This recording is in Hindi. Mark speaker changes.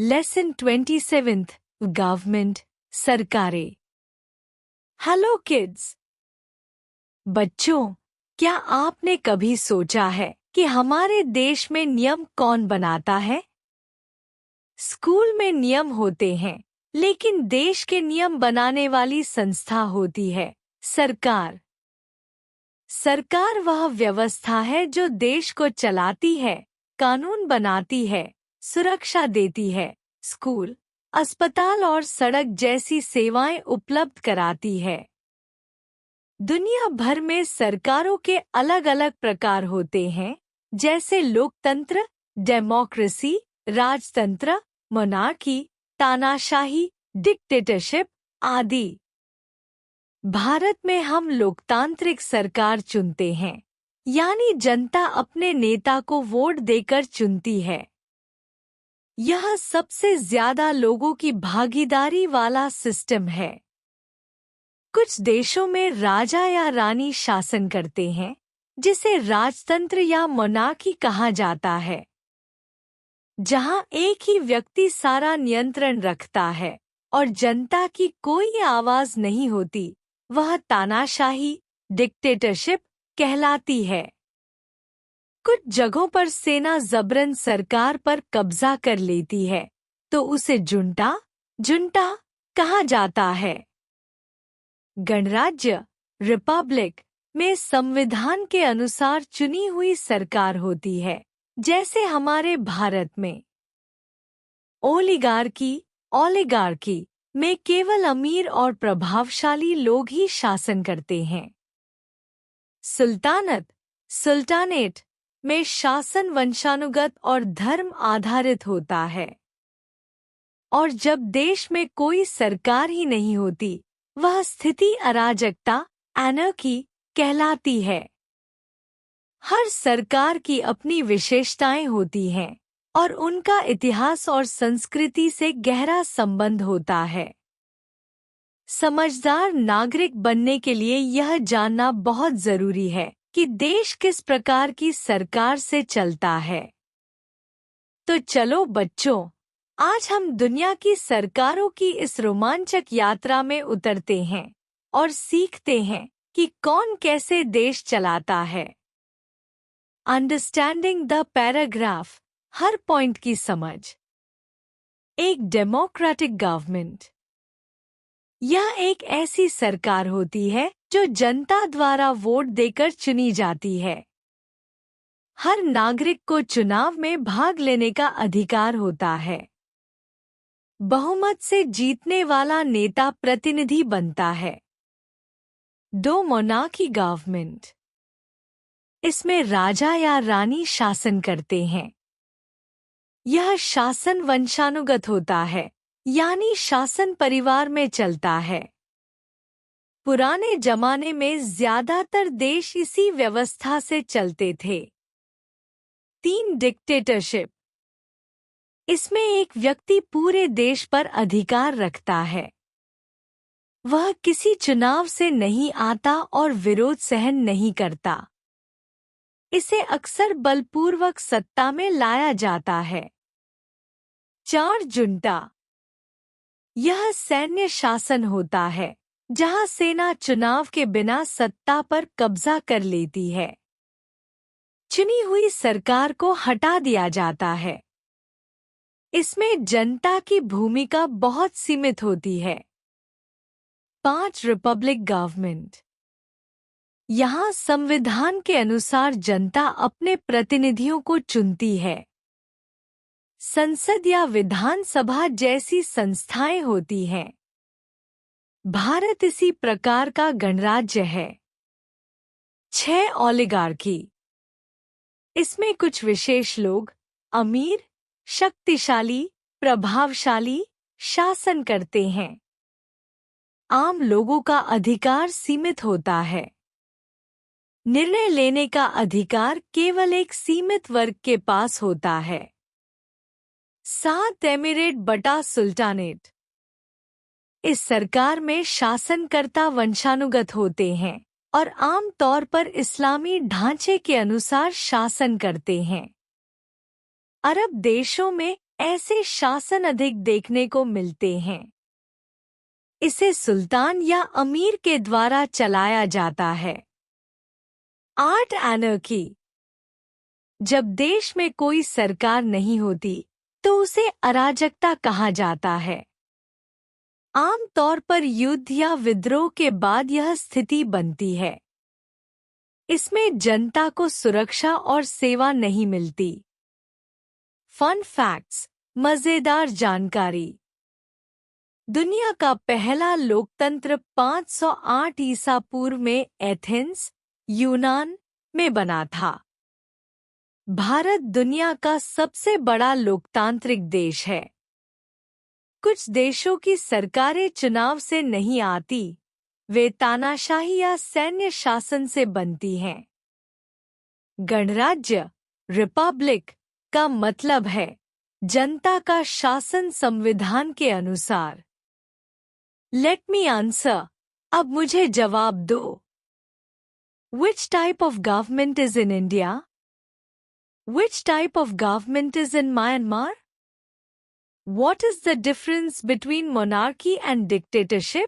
Speaker 1: लेसन 27 गवर्नमेंट सरकारें। Hello kids. बच्चों, क्या आपने कभी सोचा है कि हमारे देश में नियम कौन बनाता है? स्कूल में नियम होते हैं, लेकिन देश के नियम बनाने वाली संस्था होती है सरकार। सरकार वह व्यवस्था है जो देश को चलाती है, कानून बनाती है, सुरक्षा देती है, स्कूल, अस्पताल और सड़क जैसी सेवाएं उपलब्ध कराती है। दुनिया भर में सरकारों के अलग अलग प्रकार होते हैं, जैसे लोकतंत्र, डेमोक्रेसी, राजतंत्र, मोनार्की, तानाशाही, डिक्टेटरशिप आदि। भारत में हम लोकतांत्रिक सरकार चुनते हैं, यानी जनता अपने नेता को वोट देकर चुनती है। यह सबसे ज्यादा लोगों की भागीदारी वाला सिस्टम है। कुछ देशों में राजा या रानी शासन करते हैं, जिसे राजतंत्र या मोनार्की कहा जाता है, जहां एक ही व्यक्ति सारा नियंत्रण रखता है और जनता की कोई आवाज नहीं होती। वह तानाशाही, डिक्टेटरशिप कहलाती है। कुछ जगहों पर सेना जबरन सरकार पर कब्जा कर लेती है, तो उसे जुंटा कहा जाता है। गणराज्य, रिपब्लिक में संविधान के अनुसार चुनी हुई सरकार होती है, जैसे हमारे भारत में। ओलिगार्की में केवल अमीर और प्रभावशाली लोग ही शासन करते हैं। सुल्तानेट में शासन वंशानुगत और धर्म आधारित होता है। और जब देश में कोई सरकार ही नहीं होती, वह स्थिति अराजकता, एनार्की कहलाती है। हर सरकार की अपनी विशेषताएं होती हैं और उनका इतिहास और संस्कृति से गहरा संबंध होता है। समझदार नागरिक बनने के लिए यह जानना बहुत जरूरी है कि देश किस प्रकार की सरकार से चलता है। तो चलो बच्चों, आज हम दुनिया की सरकारों की इस रोमांचक यात्रा में उतरते हैं और सीखते हैं कि कौन कैसे देश चलाता है। Understanding the paragraph, her point की समझ। एक डेमोक्रेटिक गवर्नमेंट, यह एक ऐसी सरकार होती है जो जनता द्वारा वोट देकर चुनी जाती है। हर नागरिक को चुनाव में भाग लेने का अधिकार होता है। बहुमत से जीतने वाला नेता प्रतिनिधि बनता है। दो मोनार्की गवर्नमेंट, इसमें राजा या रानी शासन करते हैं। यह शासन वंशानुगत होता है, यानी शासन परिवार में चलता है। पुराने जमाने में ज्यादातर देश इसी व्यवस्था से चलते थे। 3 डिक्टेटरशिप, इसमें एक व्यक्ति पूरे देश पर अधिकार रखता है। वह किसी चुनाव से नहीं आता और विरोध सहन नहीं करता। इसे अक्सर बलपूर्वक सत्ता में लाया जाता है। 4 जुंटा, यह सैन्य शासन होता है, जहां सेना चुनाव के बिना सत्ता पर कब्जा कर लेती है। चुनी हुई सरकार को हटा दिया जाता है। इसमें जनता की भूमिका बहुत सीमित होती है। 5 रिपब्लिक गवर्नमेंट, यहाँ संविधान के अनुसार जनता अपने प्रतिनिधियों को चुनती है। संसद या विधानसभा जैसी संस्थाएं होती हैं। भारत इसी प्रकार का गणराज्य है। 6 ओलिगार्की, इसमें कुछ विशेष लोग, अमीर, शक्तिशाली, प्रभावशाली, शासन करते हैं। आम लोगों का अधिकार सीमित होता है। निर्णय लेने का अधिकार केवल एक सीमित वर्ग के पास होता है। 7 एमिरेट बटा सुल्तानेट, इस सरकार में शासनकर्ता वंशानुगत होते हैं और आम तौर पर इस्लामी ढांचे के अनुसार शासन करते हैं। अरब देशों में ऐसे शासन अधिक देखने को मिलते हैं। इसे सुल्तान या अमीर के द्वारा चलाया जाता है। 8 एनर्की। जब देश में कोई सरकार नहीं होती तो उसे अराजकता कहा जाता है। आम तौर पर युद्ध या विद्रोह के बाद यह स्थिति बनती है। इसमें जनता को सुरक्षा और सेवा नहीं मिलती। फन फैक्ट्स, मजेदार जानकारी। दुनिया का पहला लोकतंत्र 508 ईसा पूर्व में एथेंस, यूनान में बना था। भारत दुनिया का सबसे बड़ा लोकतांत्रिक देश है। कुछ देशों की सरकारें चुनाव से नहीं आती, वे तानाशाही या सैन्य शासन से बनती हैं। गणराज्य, रिपब्लिक का मतलब है जनता का शासन संविधान के अनुसार। लेट मी आंसर, अब मुझे जवाब दो। Which type of government is in India? Which type of government is in Myanmar? What is the difference between monarchy and dictatorship?